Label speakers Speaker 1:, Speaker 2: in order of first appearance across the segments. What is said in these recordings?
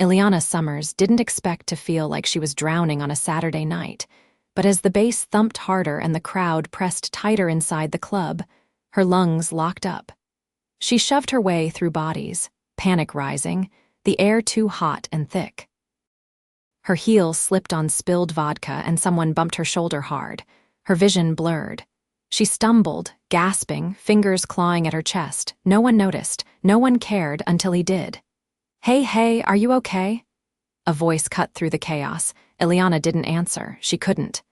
Speaker 1: Eliana Summers didn't expect to feel like she was drowning on a Saturday night, but as the bass thumped harder and the crowd pressed tighter inside the club, her lungs locked up. She shoved her way through bodies, panic rising, the air too hot and thick. Her heel slipped on spilled vodka and someone bumped her shoulder hard. Her vision blurred. She stumbled, gasping, fingers clawing at her chest. No one noticed, no one cared until he did. Hey, are you okay? A voice cut through the chaos. Eliana didn't answer. She couldn't.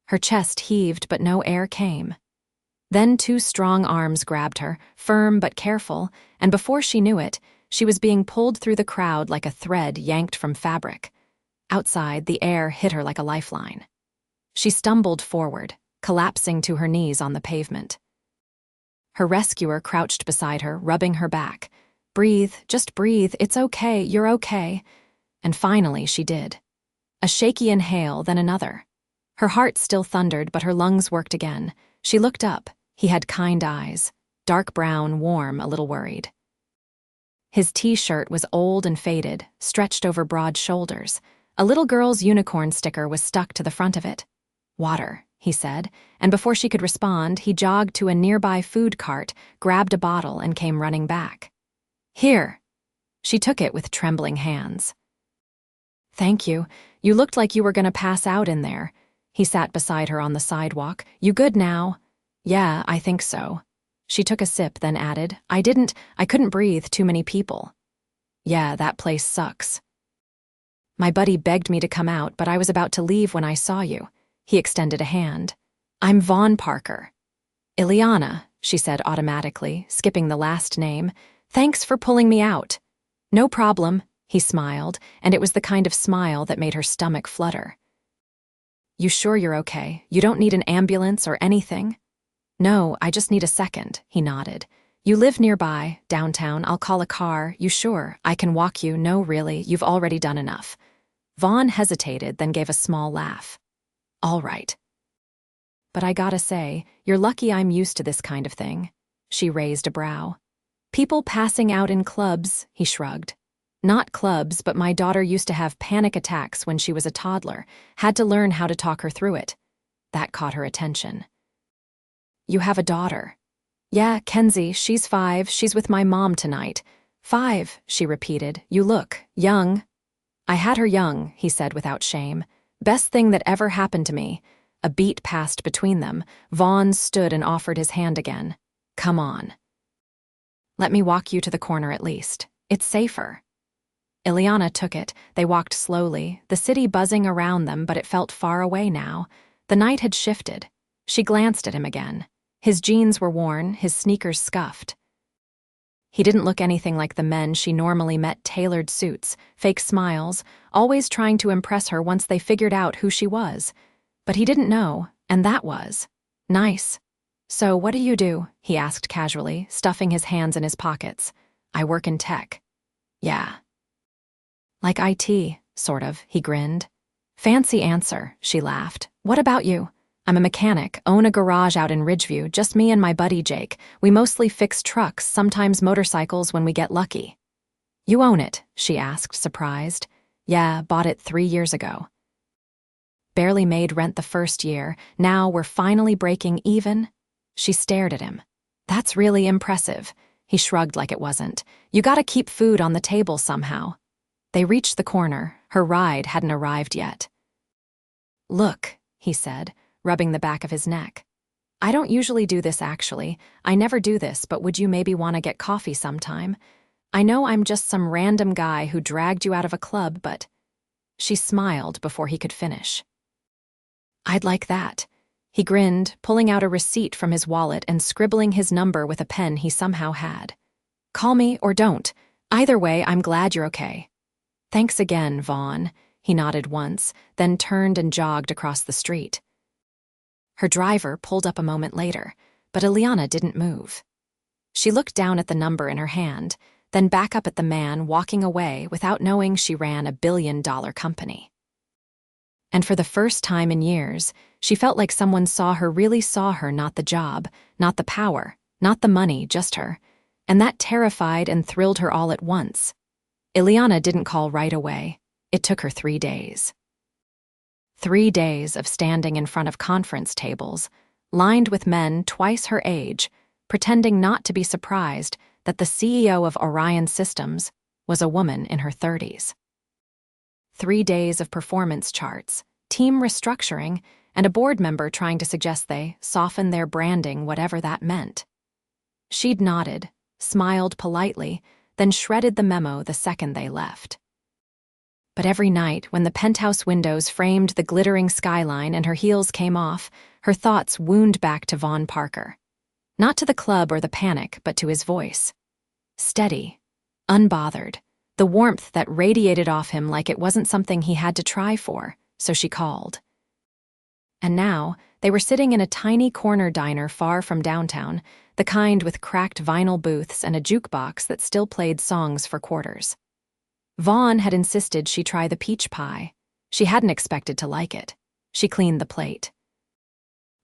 Speaker 1: Her chest heaved, but no air came. Then two strong arms grabbed her, firm but careful, and before she knew it, she was being pulled through the crowd like a thread yanked from fabric. Outside, the air hit her like a lifeline. She stumbled forward, collapsing to her knees on the pavement. Her rescuer crouched beside her, rubbing her back. Breathe, just breathe, it's okay, you're okay. And finally she did. A shaky inhale, then another. Her heart still thundered, but her lungs worked again. She looked up. He had kind eyes, dark brown, warm, a little worried. His t-shirt was old and faded, stretched over broad shoulders. A little girl's unicorn sticker was stuck to the front of it. Water, he said, and before she could respond, he jogged to a nearby food cart, grabbed a bottle, and came running back. Here. She took it with trembling hands. Thank you. You looked like you were going to pass out in there. He sat beside her on the sidewalk. You good now? Yeah, I think so. She took a sip, then added, I couldn't breathe, too many people. Yeah, that place sucks. My buddy begged me to come out, but I was about to leave when I saw you. He extended a hand. I'm Vaughn Parker. Eliana, she said automatically, skipping the last name. Thanks for pulling me out. No problem, he smiled, and it was the kind of smile that made her stomach flutter. You sure you're okay? You don't need an ambulance or anything? No, I just need a second, he nodded. You live nearby, downtown, I'll call a car. You sure? I can walk you. No, really, you've already done enough. Vaughn hesitated, then gave a small laugh. All right. But I gotta say, you're lucky I'm used to this kind of thing. She raised a brow. People passing out in clubs, he shrugged. Not clubs, but my daughter used to have panic attacks when she was a toddler, had to learn how to talk her through it. That caught her attention. You have a daughter. Yeah, Kenzie, she's 5, she's with my mom tonight. 5, she repeated. You look young. I had her young, he said without shame. Best thing that ever happened to me. A beat passed between them. Vaughn stood and offered his hand again. Come on. Let me walk you to the corner at least. It's safer. Eliana took it. They walked slowly, the city buzzing around them, but it felt far away now. The night had shifted. She glanced at him again. His jeans were worn, his sneakers scuffed. He didn't look anything like the men she normally met, tailored suits, fake smiles, always trying to impress her once they figured out who she was. But he didn't know, and that was nice. So what do you do? He asked casually, stuffing his hands in his pockets. I work in tech. Yeah. Like IT, sort of, he grinned. Fancy answer, she laughed. What about you? I'm a mechanic, own a garage out in Ridgeview, just me and my buddy Jake. We mostly fix trucks, sometimes motorcycles when we get lucky. You own it? She asked, surprised. Yeah, bought it 3 years ago. Barely made rent the first year. Now we're finally breaking even? She stared at him. That's really impressive. He shrugged like it wasn't. You gotta keep food on the table somehow. They reached the corner. Her ride hadn't arrived yet. Look, he said, rubbing the back of his neck. I don't usually do this, actually. I never do this, but would you maybe want to get coffee sometime? I know I'm just some random guy who dragged you out of a club, but... She smiled before he could finish. I'd like that. He grinned, pulling out a receipt from his wallet and scribbling his number with a pen he somehow had. Call me or don't. Either way, I'm glad you're okay. Thanks again, Vaughn. He nodded once, then turned and jogged across the street. Her driver pulled up a moment later, but Eliana didn't move. She looked down at the number in her hand, then back up at the man walking away without knowing she ran a billion-dollar company. And for the first time in years, she felt like someone really saw her, not the job, not the power, not the money, just her. And that terrified and thrilled her all at once. Eliana didn't call right away. It took her 3 days. 3 days of standing in front of conference tables, lined with men twice her age, pretending not to be surprised that the CEO of Orion Systems was a woman in her 30s. 3 days of performance charts, team restructuring, and a board member trying to suggest they soften their branding, whatever that meant. She'd nodded, smiled politely, then shredded the memo the second they left. But every night, when the penthouse windows framed the glittering skyline and her heels came off, her thoughts wound back to Vaughn Parker. Not to the club or the panic, but to his voice. Steady, unbothered, the warmth that radiated off him like it wasn't something he had to try for, so she called. And now, they were sitting in a tiny corner diner far from downtown, the kind with cracked vinyl booths and a jukebox that still played songs for quarters. Vaughn had insisted she try the peach pie. She hadn't expected to like it. She cleaned the plate.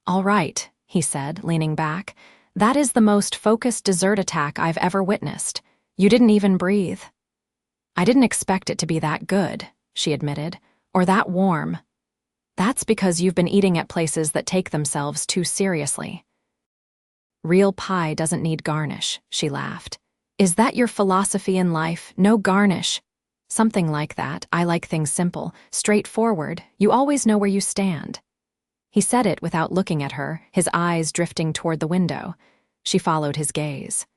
Speaker 1: "All right," he said, leaning back. "That is the most focused dessert attack I've ever witnessed. You didn't even breathe." "I didn't expect it to be that good," she admitted, "or that warm." "That's because you've been eating at places that take themselves too seriously." "Real pie doesn't need garnish," she laughed. "Is that your philosophy in life? No garnish?" "Something like that. I like things simple, straightforward. You always know where you stand." He said it without looking at her, his eyes drifting toward the window. She followed his gaze.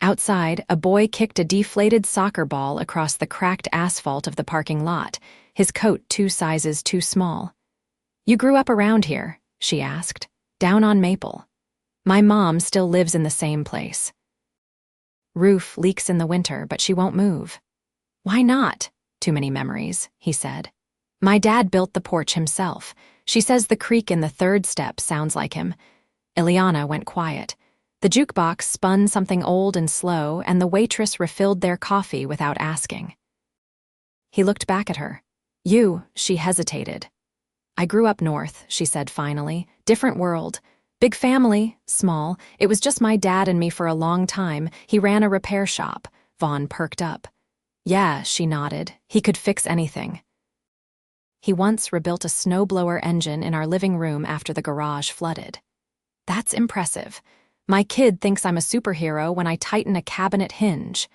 Speaker 1: Outside, a boy kicked a deflated soccer ball across the cracked asphalt of the parking lot, his coat 2 sizes too small. "You grew up around here?" she asked. "Down on Maple." "My mom still lives in the same place." "Roof leaks in the winter, but she won't move." "Why not?" "Too many memories," he said. "My dad built the porch himself. She says the creak in the 3rd step sounds like him." Eliana went quiet. The jukebox spun something old and slow, and the waitress refilled their coffee without asking. He looked back at her. "You," she hesitated. "I grew up north," she said finally. "Different world. Big family, small. It was just my dad and me for a long time. He ran a repair shop." Vaughn perked up. "Yeah," she nodded. "He could fix anything." "He once rebuilt a snowblower engine in our living room after the garage flooded." "That's impressive. My kid thinks I'm a superhero when I tighten a cabinet hinge."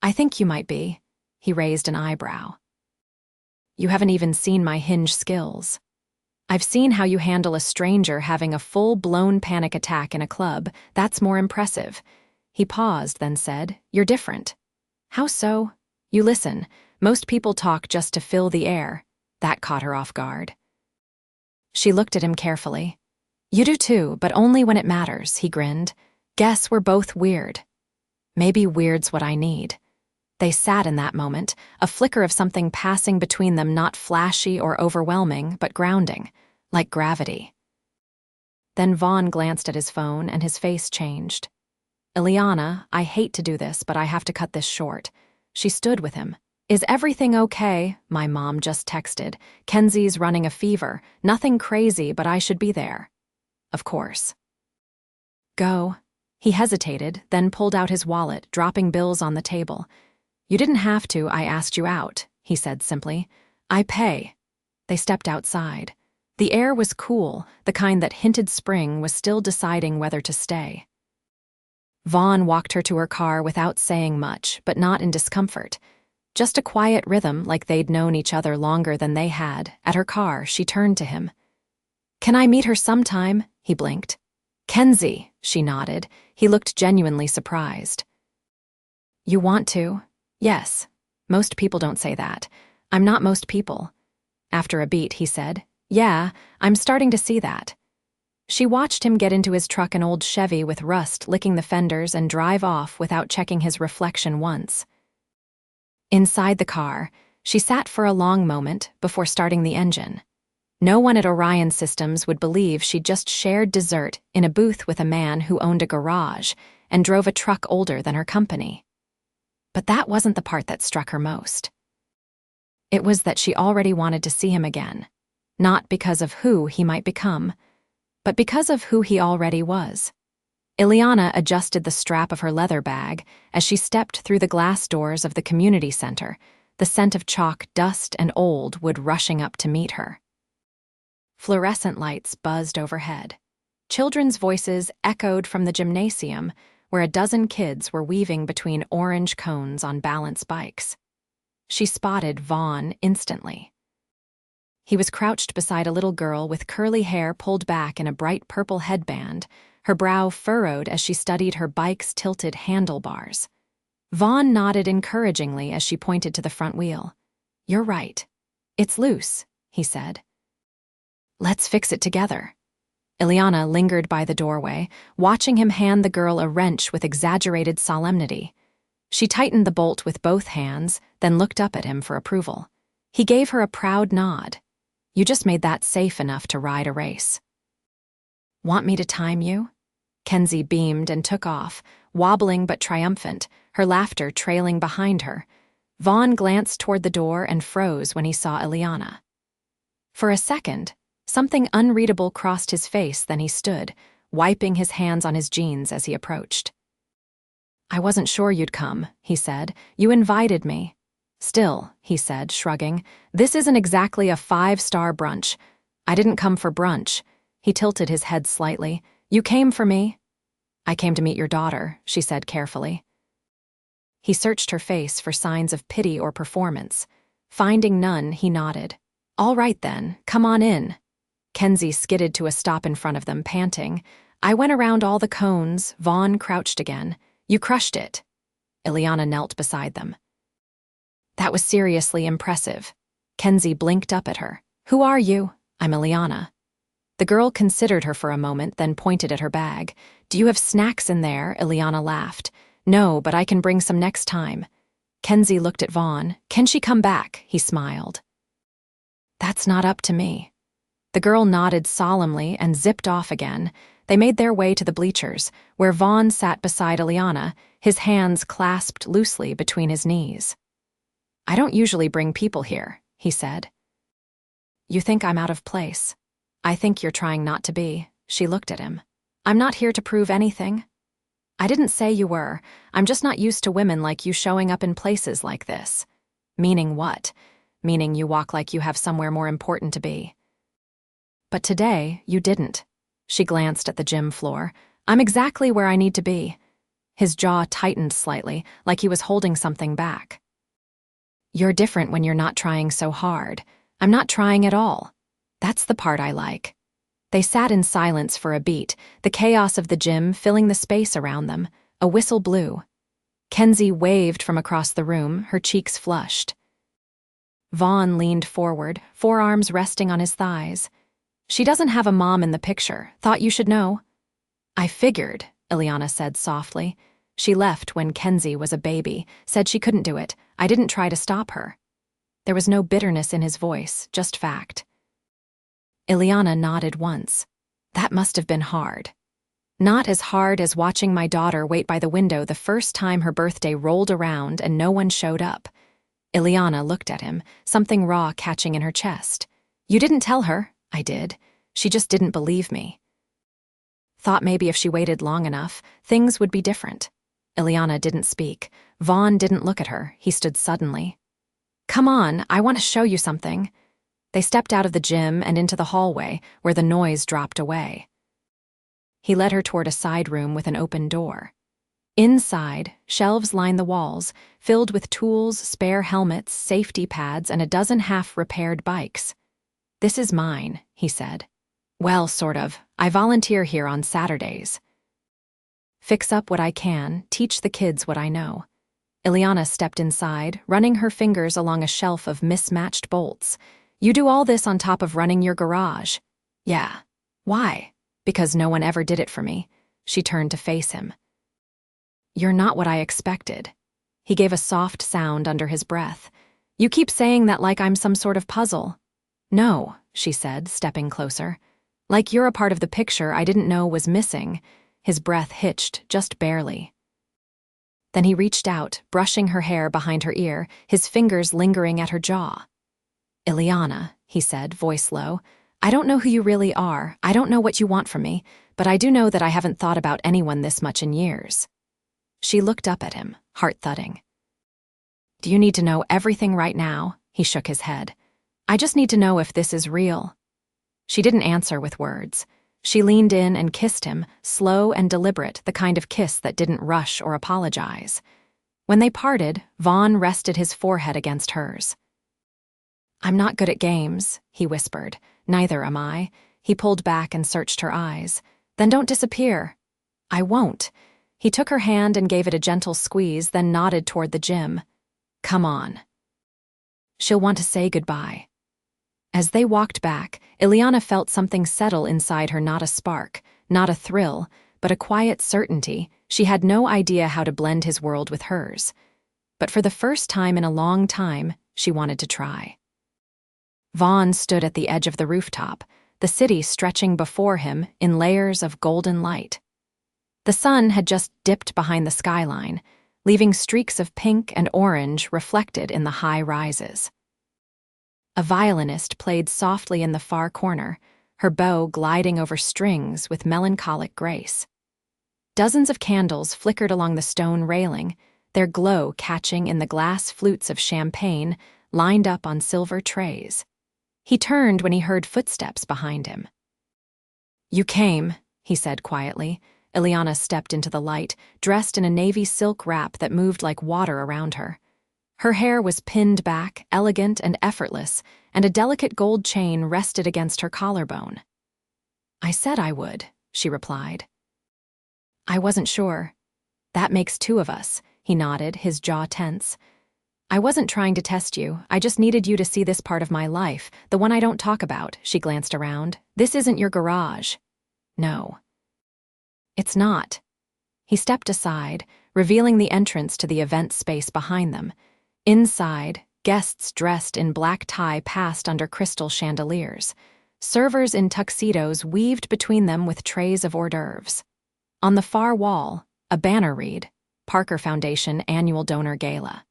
Speaker 1: "I think you might be." He raised an eyebrow. "You haven't even seen my hinge skills. I've seen how you handle a stranger having a full-blown panic attack in a club. That's more impressive." He paused, then said, "You're different." "How so?" "You listen. Most people talk just to fill the air." That caught her off guard. She looked at him carefully. "You do too, but only when it matters," he grinned. "Guess we're both weird." "Maybe weird's what I need." They sat in that moment, a flicker of something passing between them, not flashy or overwhelming, but grounding, like gravity. Then Vaughn glanced at his phone and his face changed. "Eliana, I hate to do this, but I have to cut this short." She stood with him. "Is everything okay? My mom just texted. Kenzie's running a fever. Nothing crazy, but I should be there." "Of course." "Go." He hesitated, then pulled out his wallet, dropping bills on the table. "You didn't have to, I asked you out," he said simply. "I pay." They stepped outside. The air was cool, the kind that hinted spring was still deciding whether to stay. Vaughn walked her to her car without saying much, but not in discomfort. Just a quiet rhythm, like they'd known each other longer than they had. At her car, she turned to him. "Can I meet her sometime?" He blinked. "Kenzie," she nodded. He looked genuinely surprised. "You want to?" "Yes." "Most people don't say that." "I'm not most people." After a beat, he said, "Yeah, I'm starting to see that." She watched him get into his truck, an old Chevy with rust licking the fenders, and drive off without checking his reflection once. Inside the car, she sat for a long moment before starting the engine. No one at Orion Systems would believe she'd just shared dessert in a booth with a man who owned a garage and drove a truck older than her company. But that wasn't the part that struck her most. It was that she already wanted to see him again, not because of who he might become, but because of who he already was. Eliana adjusted the strap of her leather bag as she stepped through the glass doors of the community center, the scent of chalk, dust, and old wood rushing up to meet her. Fluorescent lights buzzed overhead. Children's voices echoed from the gymnasium, where a dozen kids were weaving between orange cones on balance bikes. She spotted Vaughn instantly. He was crouched beside a little girl with curly hair pulled back in a bright purple headband, her brow furrowed as she studied her bike's tilted handlebars. Vaughn nodded encouragingly as she pointed to the front wheel. "You're right. It's loose," he said. "Let's fix it together." Eliana lingered by the doorway, watching him hand the girl a wrench with exaggerated solemnity. She tightened the bolt with both hands, then looked up at him for approval. He gave her a proud nod. "You just made that safe enough to ride a race." "Want me to time you?" Kenzie beamed and took off, wobbling but triumphant, her laughter trailing behind her. Vaughn glanced toward the door and froze when he saw Eliana. For a second, something unreadable crossed his face, then he stood, wiping his hands on his jeans as he approached. "I wasn't sure you'd come," he said. "You invited me." "Still," he said, shrugging, "this isn't exactly a 5-star brunch. I didn't come for brunch." He tilted his head slightly. "You came for me?" "I came to meet your daughter," she said carefully. He searched her face for signs of pity or performance. Finding none, he nodded. "All right then, come on in." Kenzie skidded to a stop in front of them, panting. "I went around all the cones." Vaughn crouched again. "You crushed it." Eliana knelt beside them. "That was seriously impressive." Kenzie blinked up at her. "Who are you?" "I'm Eliana." The girl considered her for a moment, then pointed at her bag. "Do you have snacks in there?" Eliana laughed. "No, but I can bring some next time." Kenzie looked at Vaughn. "Can she come back?" He smiled. "That's not up to me." The girl nodded solemnly and zipped off again. They made their way to the bleachers, where Vaughn sat beside Eliana, his hands clasped loosely between his knees. "I don't usually bring people here," he said. "You think I'm out of place?" "I think you're trying not to be." She looked at him. "I'm not here to prove anything." "I didn't say you were. I'm just not used to women like you showing up in places like this." "Meaning what?" "Meaning you walk like you have somewhere more important to be." "But today, you didn't." She glanced at the gym floor. "I'm exactly where I need to be." His jaw tightened slightly, like he was holding something back. "You're different when you're not trying so hard." "I'm not trying at all." "That's the part I like." They sat in silence for a beat, the chaos of the gym filling the space around them. A whistle blew. Kenzie waved from across the room, her cheeks flushed. Vaughn leaned forward, forearms resting on his thighs. "She doesn't have a mom in the picture. Thought you should know." "I figured," Eliana said softly. "She left when Kenzie was a baby, said she couldn't do it. I didn't try to stop her." There was no bitterness in his voice, just fact. Eliana nodded once. "That must have been hard." "Not as hard as watching my daughter wait by the window the first time her birthday rolled around and no one showed up." Eliana looked at him, something raw catching in her chest. "You didn't tell her." "I did. She just didn't believe me." "Thought maybe if she waited long enough, things would be different." Eliana didn't speak. Vaughn didn't look at her. He stood suddenly. "Come on, I want to show you something." They stepped out of the gym and into the hallway, where the noise dropped away. He led her toward a side room with an open door. Inside, shelves lined the walls, filled with tools, spare helmets, safety pads, and a dozen half-repaired bikes. "This is mine," he said. "Well, sort of. I volunteer here on Saturdays. Fix up what I can, teach the kids what I know." Eliana stepped inside, running her fingers along a shelf of mismatched bolts. "You do all this on top of running your garage?" "Yeah." "Why?" "Because no one ever did it for me." She turned to face him. "You're not what I expected." He gave a soft sound under his breath. "You keep saying that like I'm some sort of puzzle." "No," she said, stepping closer. "Like you're a part of the picture I didn't know was missing." His breath hitched, just barely. Then he reached out, brushing her hair behind her ear, his fingers lingering at her jaw. "Eliana," he said, voice low, I don't know who you really are, I don't know what you want from me, but I do know that I haven't thought about anyone this much in years. She looked up at him, heart-thudding. Do you need to know everything right now? He shook his head. I just need to know if this is real. She didn't answer with words. She leaned in and kissed him, slow and deliberate, the kind of kiss that didn't rush or apologize. When they parted, Vaughn rested his forehead against hers. I'm not good at games, he whispered. Neither am I. He pulled back and searched her eyes. Then don't disappear. I won't. He took her hand and gave it a gentle squeeze, then nodded toward the gym. Come on. She'll want to say goodbye. As they walked back, Eliana felt something settle inside her, not a spark, not a thrill, but a quiet certainty. She had no idea how to blend his world with hers. But for the first time in a long time, she wanted to try. Vaughn stood at the edge of the rooftop, the city stretching before him in layers of golden light. The sun had just dipped behind the skyline, leaving streaks of pink and orange reflected in the high rises. A violinist played softly in the far corner, her bow gliding over strings with melancholic grace. Dozens of candles flickered along the stone railing, their glow catching in the glass flutes of champagne lined up on silver trays. He turned when he heard footsteps behind him. You came, he said quietly. Eliana stepped into the light, dressed in a navy silk wrap that moved like water around her. Her hair was pinned back, elegant and effortless, and a delicate gold chain rested against her collarbone. I said I would, she replied. I wasn't sure. That makes two of us, he nodded, his jaw tense. I wasn't trying to test you, I just needed you to see this part of my life, the one I don't talk about, she glanced around. This isn't your garage. No. It's not. He stepped aside, revealing the entrance to the event space behind them. Inside, guests dressed in black tie passed under crystal chandeliers. Servers in tuxedos weaved between them with trays of hors d'oeuvres. On the far wall, a banner read, Parker Foundation Annual Donor Gala.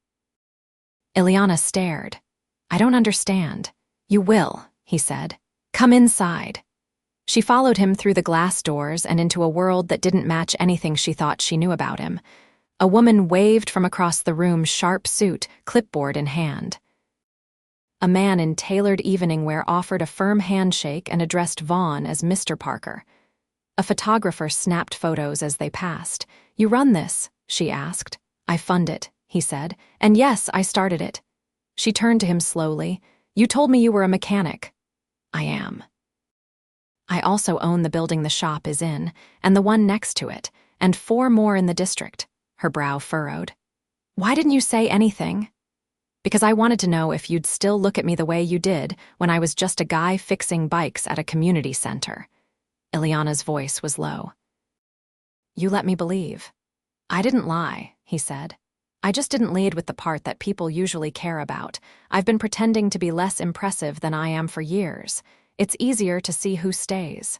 Speaker 1: Eliana stared. I don't understand. You will, he said. Come inside. She followed him through the glass doors and into a world that didn't match anything she thought she knew about him. A woman waved from across the room, sharp suit, clipboard in hand. A man in tailored evening wear offered a firm handshake and addressed Vaughn as Mr. Parker. A photographer snapped photos as they passed. You run this? She asked. I fund it, he said. And yes, I started it. She turned to him slowly. You told me you were a mechanic. I am. I also own the building the shop is in, and the one next to it, and 4 more in the district. Her brow furrowed. Why didn't you say anything? Because I wanted to know if you'd still look at me the way you did when I was just a guy fixing bikes at a community center. Eliana's voice was low. You let me believe. I didn't lie, he said. I just didn't lead with the part that people usually care about. I've been pretending to be less impressive than I am for years. It's easier to see who stays.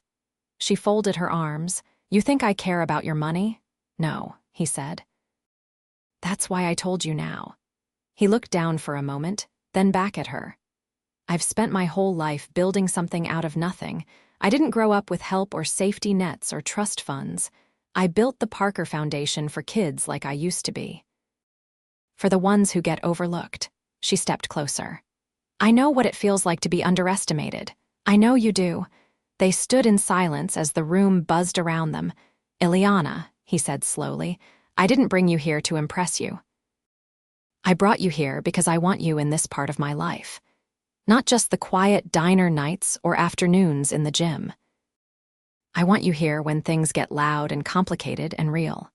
Speaker 1: She folded her arms. You think I care about your money? No, he said. That's why I told you now. He looked down for a moment, then back at her. I've spent my whole life building something out of nothing. I didn't grow up with help or safety nets or trust funds. I built the Parker Foundation for kids like I used to be. For the ones who get overlooked. She stepped closer. I know what it feels like to be underestimated. I know you do. They stood in silence as the room buzzed around them. Eliana, he said slowly, I didn't bring you here to impress you. I brought you here because I want you in this part of my life. Not just the quiet diner nights or afternoons in the gym. I want you here when things get loud and complicated and real.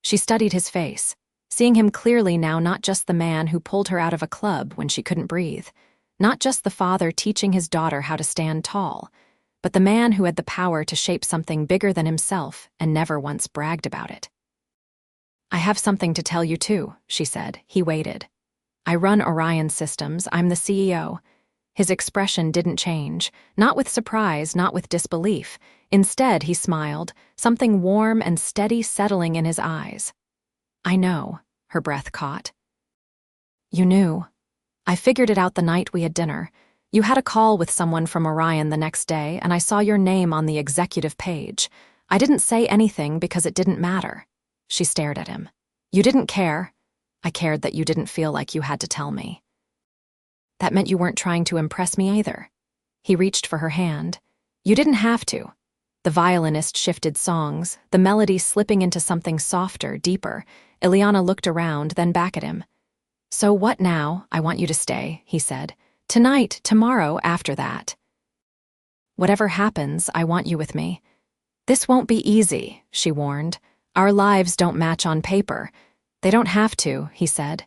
Speaker 1: She studied his face, seeing him clearly now, not just the man who pulled her out of a club when she couldn't breathe, not just the father teaching his daughter how to stand tall, but the man who had the power to shape something bigger than himself and never once bragged about it. I have something to tell you too, she said. He waited. I run Orion Systems. I'm the CEO. His expression didn't change, not with surprise, not with disbelief. Instead, he smiled, something warm and steady settling in his eyes. I know, her breath caught. You knew. I figured it out the night we had dinner. You had a call with someone from Orion the next day, and I saw your name on the executive page. I didn't say anything because it didn't matter. She stared at him. You didn't care. I cared that you didn't feel like you had to tell me. That meant you weren't trying to impress me either. He reached for her hand. You didn't have to. The violinist shifted songs, the melody slipping into something softer, deeper. Eliana looked around, then back at him. So what now? I want you to stay, he said. Tonight, tomorrow, after that. Whatever happens, I want you with me. This won't be easy, she warned. Our lives don't match on paper. They don't have to, he said.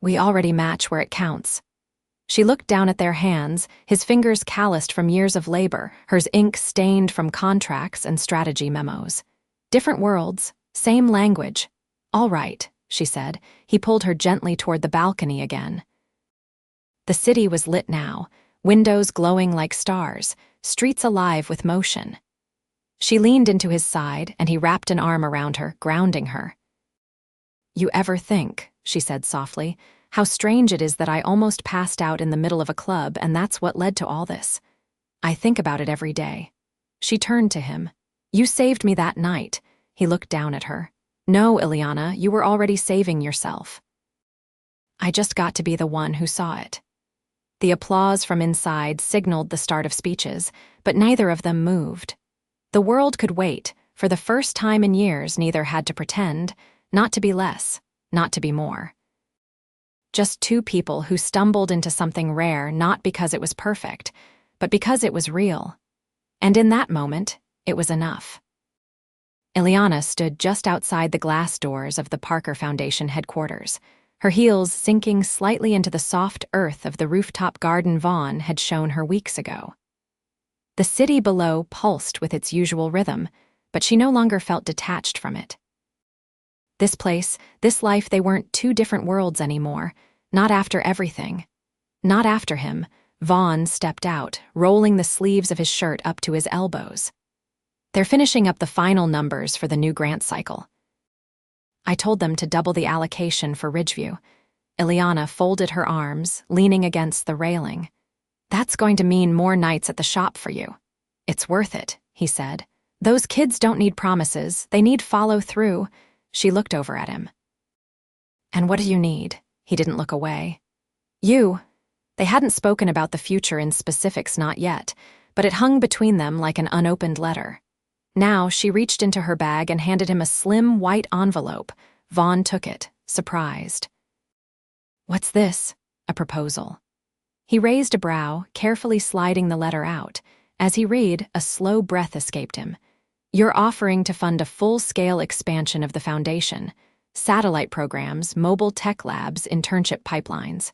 Speaker 1: We already match where it counts. She looked down at their hands, his fingers calloused from years of labor, hers ink stained from contracts and strategy memos. Different worlds, same language. All right, she said. He pulled her gently toward the balcony again. The city was lit now, windows glowing like stars, streets alive with motion. She leaned into his side, and he wrapped an arm around her, grounding her. You ever think, she said softly, how strange it is that I almost passed out in the middle of a club, and that's what led to all this. I think about it every day. She turned to him. You saved me that night. He looked down at her. No, Eliana, you were already saving yourself. I just got to be the one who saw it. The applause from inside signaled the start of speeches, but neither of them moved. The world could wait. For the first time in years, neither had to pretend, not to be less, not to be more. Just two people who stumbled into something rare not because it was perfect, but because it was real. And in that moment, it was enough. Eliana stood just outside the glass doors of the Parker Foundation headquarters. Her heels sinking slightly into the soft earth of the rooftop garden Vaughn had shown her weeks ago. The city below pulsed with its usual rhythm, but she no longer felt detached from it. This place, this life, they weren't two different worlds anymore. Not after everything. Not after him. Vaughn stepped out, rolling the sleeves of his shirt up to his elbows. They're finishing up the final numbers for the new grant cycle. I told them to double the allocation for Ridgeview. Eliana folded her arms, leaning against the railing. That's going to mean more nights at the shop for you. It's worth it, he said. Those kids don't need promises, they need follow-through. She looked over at him. And what do you need? He didn't look away. You. They hadn't spoken about the future in specifics, not yet, but it hung between them like an unopened letter. Now she reached into her bag and handed him a slim white envelope. Vaughn took it, surprised. What's this? A proposal. He raised a brow, carefully sliding the letter out. As he read, a slow breath escaped him. You're offering to fund a full-scale expansion of the foundation. Satellite programs, mobile tech labs, internship pipelines.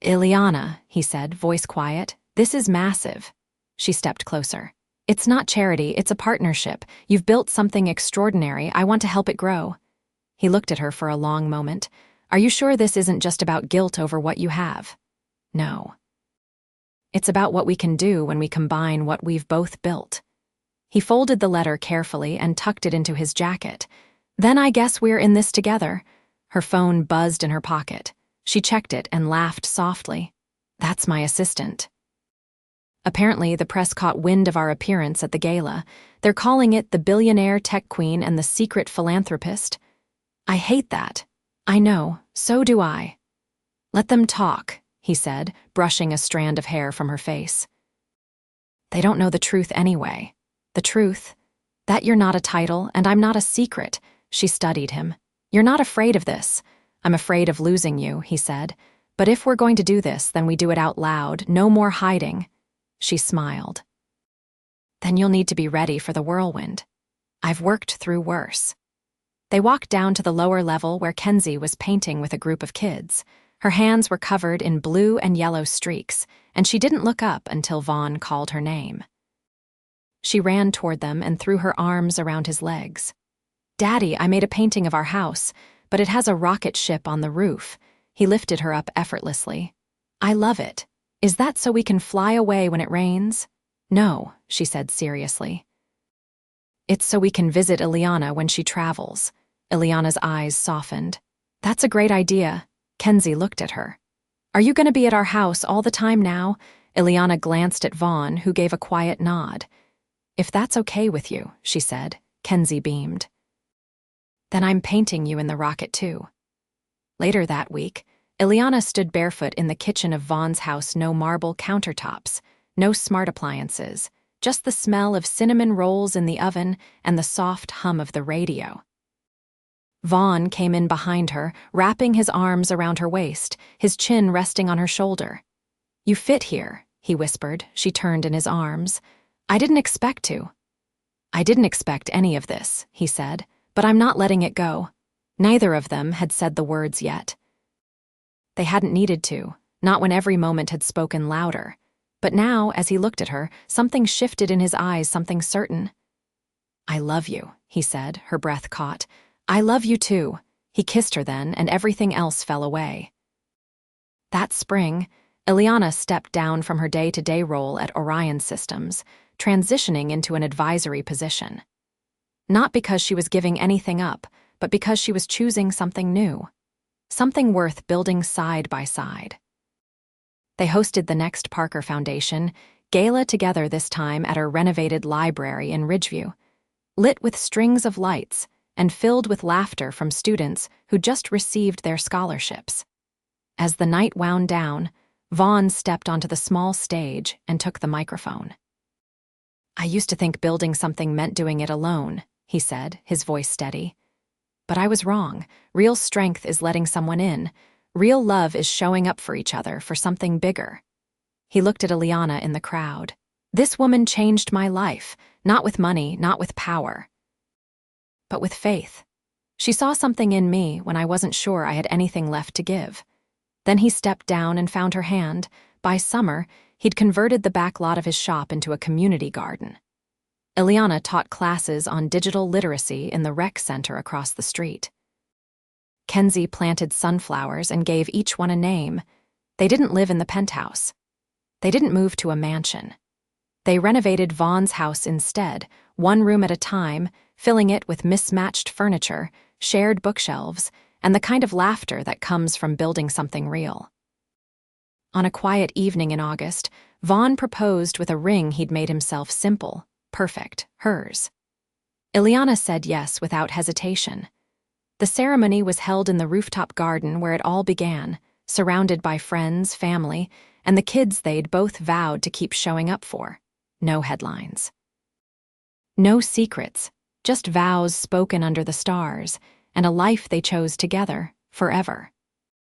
Speaker 1: Eliana, he said, voice quiet, this is massive. She stepped closer. It's not charity, it's a partnership. You've built something extraordinary. I want to help it grow. He looked at her for a long moment. Are you sure this isn't just about guilt over what you have? No. It's about what we can do when we combine what we've both built. He folded the letter carefully and tucked it into his jacket. Then I guess we're in this together. Her phone buzzed in her pocket. She checked it and laughed softly. That's my assistant. Apparently, the press caught wind of our appearance at the gala. They're calling it the billionaire tech queen and the secret philanthropist. I hate that. I know, so do I. Let them talk, he said, brushing a strand of hair from her face. They don't know the truth anyway. The truth? That you're not a title and I'm not a secret. She studied him. You're not afraid of this. I'm afraid of losing you, he said. But if we're going to do this, then we do it out loud, no more hiding. She smiled. Then you'll need to be ready for the whirlwind. I've worked through worse. They walked down to the lower level where Kenzie was painting with a group of kids. Her hands were covered in blue and yellow streaks, and she didn't look up until Vaughn called her name. She ran toward them and threw her arms around his legs. Daddy, I made a painting of our house, but it has a rocket ship on the roof. He lifted her up effortlessly. I love it. Is that so we can fly away when it rains? No, she said seriously. It's so we can visit Eliana when she travels. Eliana's eyes softened. That's a great idea. Kenzie looked at her. Are you going to be at our house all the time now? Eliana glanced at Vaughn, who gave a quiet nod. If that's okay with you, she said. Kenzie beamed. Then I'm painting you in the rocket too. Later that week, Eliana stood barefoot in the kitchen of Vaughn's house. No marble countertops, no smart appliances, just the smell of cinnamon rolls in the oven and the soft hum of the radio. Vaughn came in behind her, wrapping his arms around her waist, his chin resting on her shoulder. You fit here, he whispered. She turned in his arms. I didn't expect to. I didn't expect any of this, he said, but I'm not letting it go. Neither of them had said the words yet. They hadn't needed to, not when every moment had spoken louder. But now, as he looked at her, something shifted in his eyes, something certain. I love you, he said, her breath caught. I love you too. He kissed her then, and everything else fell away. That spring, Eliana stepped down from her day-to-day role at Orion Systems, transitioning into an advisory position. Not because she was giving anything up, but because she was choosing something new. Something worth building side by side. They hosted the next Parker Foundation gala together, this time at her renovated library in Ridgeview, lit with strings of lights and filled with laughter from students who just received their scholarships. As the night wound down, Vaughn stepped onto the small stage and took the microphone. I used to think building something meant doing it alone, he said, his voice steady. But I was wrong. Real strength is letting someone in. Real love is showing up for each other, for something bigger. He looked at Eliana in the crowd. This woman changed my life, not with money, not with power, but with faith. She saw something in me when I wasn't sure I had anything left to give. Then he stepped down and found her hand. By summer, he'd converted the back lot of his shop into a community garden. Eliana taught classes on digital literacy in the rec center across the street. Kenzie planted sunflowers and gave each one a name. They didn't live in the penthouse. They didn't move to a mansion. They renovated Vaughn's house instead, one room at a time, filling it with mismatched furniture, shared bookshelves, and the kind of laughter that comes from building something real. On a quiet evening in August, Vaughn proposed with a ring he'd made himself simple, perfect, hers. Eliana said yes without hesitation. The ceremony was held in the rooftop garden where it all began, surrounded by friends, family, and the kids they'd both vowed to keep showing up for. No headlines. No secrets, just vows spoken under the stars, and a life they chose together, forever.